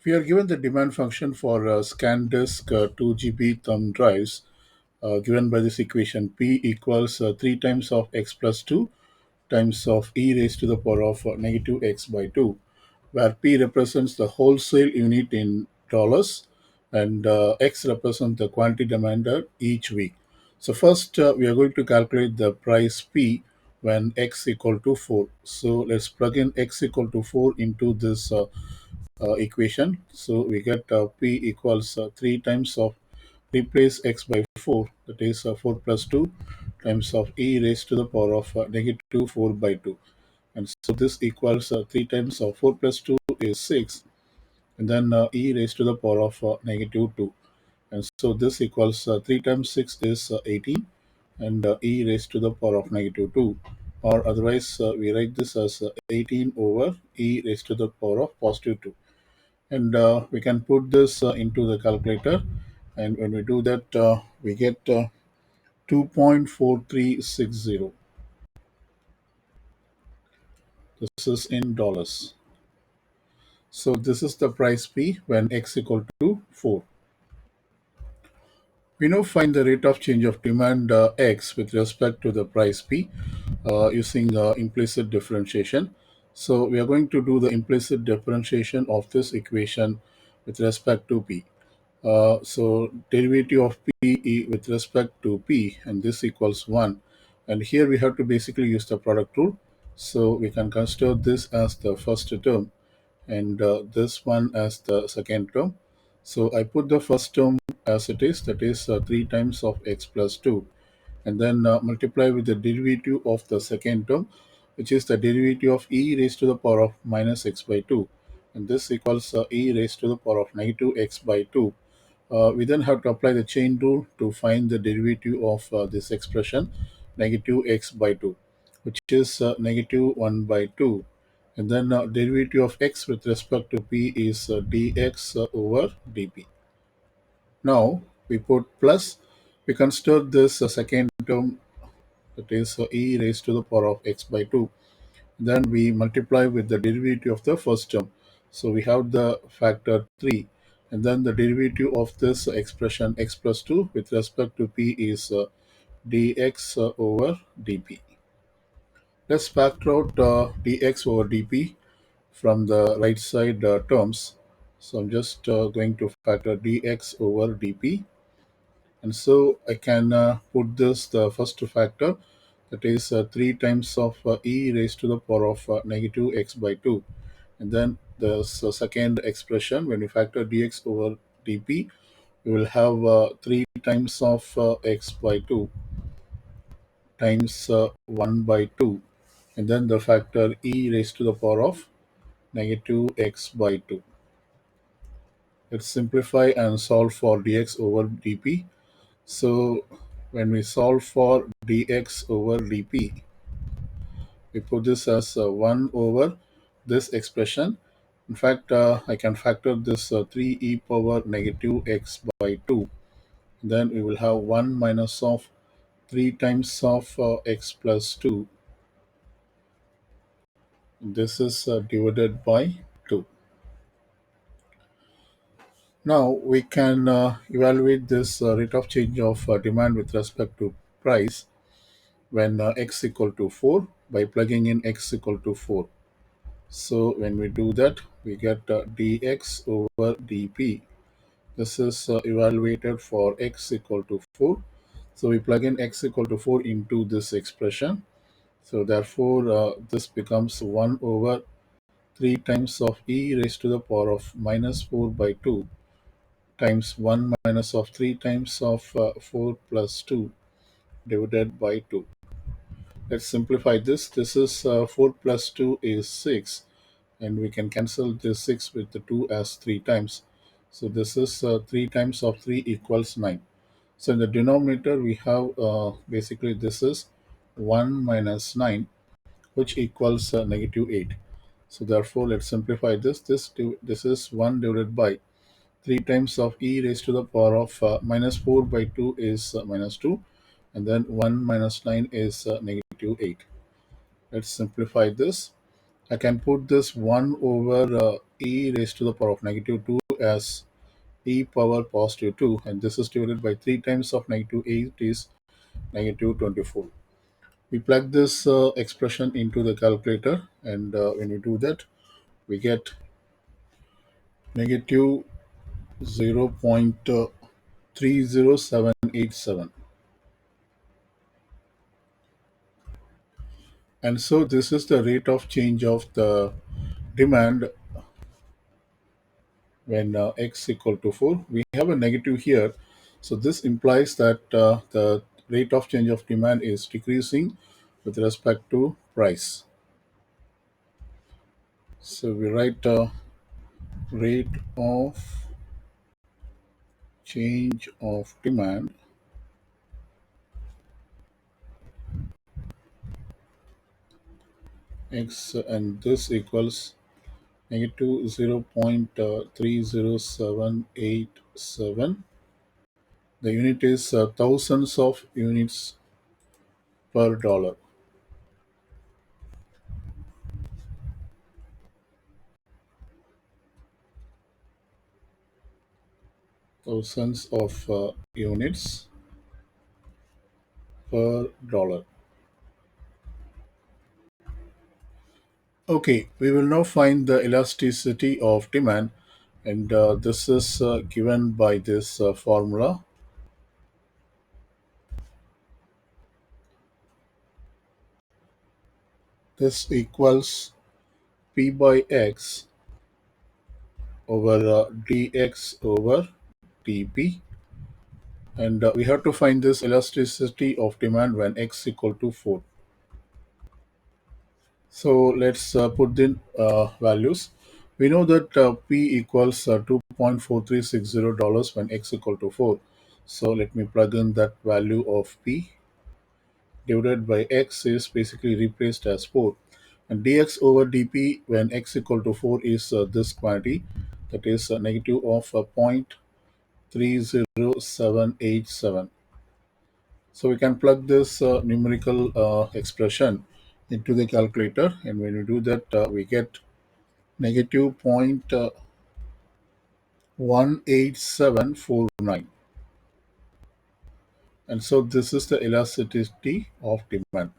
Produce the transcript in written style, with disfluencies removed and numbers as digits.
We are given the demand function for ScanDisk 2 GB thumb drives given by this equation P equals 3 times of x plus 2 times of e raised to the power of negative x by 2, where P represents the wholesale unit in dollars and X represents the quantity demanded each week. So first we are going to calculate the price P when X equal to 4. So let's plug in X equal to 4 into this equation. So we get P equals 3 times of replace X by 4, that is 4 plus 2 times of e raised to the power of negative 4 by 2. And so this equals 3 times of 4 plus 2 is 6, and then e raised to the power of negative 2. And so this equals 3 times 6 is 18, and e raised to the power of negative 2. Or otherwise, we write this as 18 over e raised to the power of positive 2. And we can put this into the calculator. And when we do that, we get 2.4360. This is in dollars. So this is the price P when x equal to 4. We now find the rate of change of demand x with respect to the price P using implicit differentiation. So we are going to do the implicit differentiation of this equation with respect to P. So derivative of P with respect to P, and this equals 1. And here we have to basically use the product rule. So we can consider this as the first term and this one as the second term. So I put the first term as it is, that is 3 times of x plus 2, and then multiply with the derivative of the second term, which is the derivative of e raised to the power of minus x by 2, and this equals e raised to the power of negative x by 2. We then have to apply the chain rule to find the derivative of this expression negative x by 2, which is negative 1 by 2. And then derivative of x with respect to p is dx over dp. Now we put plus, we consider this second term, that is e raised to the power of x by 2. Then we multiply with the derivative of the first term. So we have the factor 3. And then the derivative of this expression x plus 2 with respect to p is dx over dp. Let's factor out dx over dp from the right side terms. So I'm just going to factor dx over dp. And so I can put this the first factor, that is 3 times of e raised to the power of negative x by 2. And then the second expression, when we factor dx over dp, we will have 3 times of x by 2 times 1 by 2. And then the factor e raised to the power of negative x by 2. Let's simplify and solve for dx over dp. So when we solve for dx over dp, we put this as 1 over this expression. In fact, I can factor this 3e power negative x by 2. Then we will have 1 minus of 3 times of x plus 2. This is divided by 2. Now we can evaluate this rate of change of demand with respect to price when x equal to 4 by plugging in x equal to 4. So when we do that, we get dx over dp. This is evaluated for x equal to 4. So we plug in x equal to 4 into this expression. So therefore, this becomes 1 over 3 times of e raised to the power of minus 4 by 2 times 1 minus of 3 times of 4 plus 2 divided by 2. Let's simplify this. This is 4 plus 2 is 6, and we can cancel this 6 with the 2 as 3 times. So this is 3 times of 3 equals 9. So in the denominator we have basically this is 1 minus 9, which equals negative 8. So therefore let's simplify this. This is 1 divided by 3 times of e raised to the power of minus 4 by 2 is minus 2, and then 1 minus 9 is negative 8. Let's simplify this. I can put this 1 over e raised to the power of negative 2 as e power positive 2, and this is divided by 3 times of negative 8 is negative 24. We plug this expression into the calculator, and when we do that, we get negative 0.30787. And so this is the rate of change of the demand when x equal to 4. We have a negative here, so this implies that the rate of change of demand is decreasing with respect to price. So we write rate of change of demand x, and this equals negative 0.30787. The unit is thousands of units per dollar. Thousands of units per dollar. Okay, we will now find the elasticity of demand, and this is given by this formula. This equals P by X over dx over dp, and we have to find this elasticity of demand when x equal to 4. So let's put in values. We know that P equals $2.4360 when x equal to 4. So let me plug in that value of P. Divided by x is basically replaced as 4. And dx over dp when x equal to 4 is this quantity, that is negative of 0.30787. So we can plug this numerical expression into the calculator, and when we do that, we get negative 0.18749. And so this is the elasticity of demand.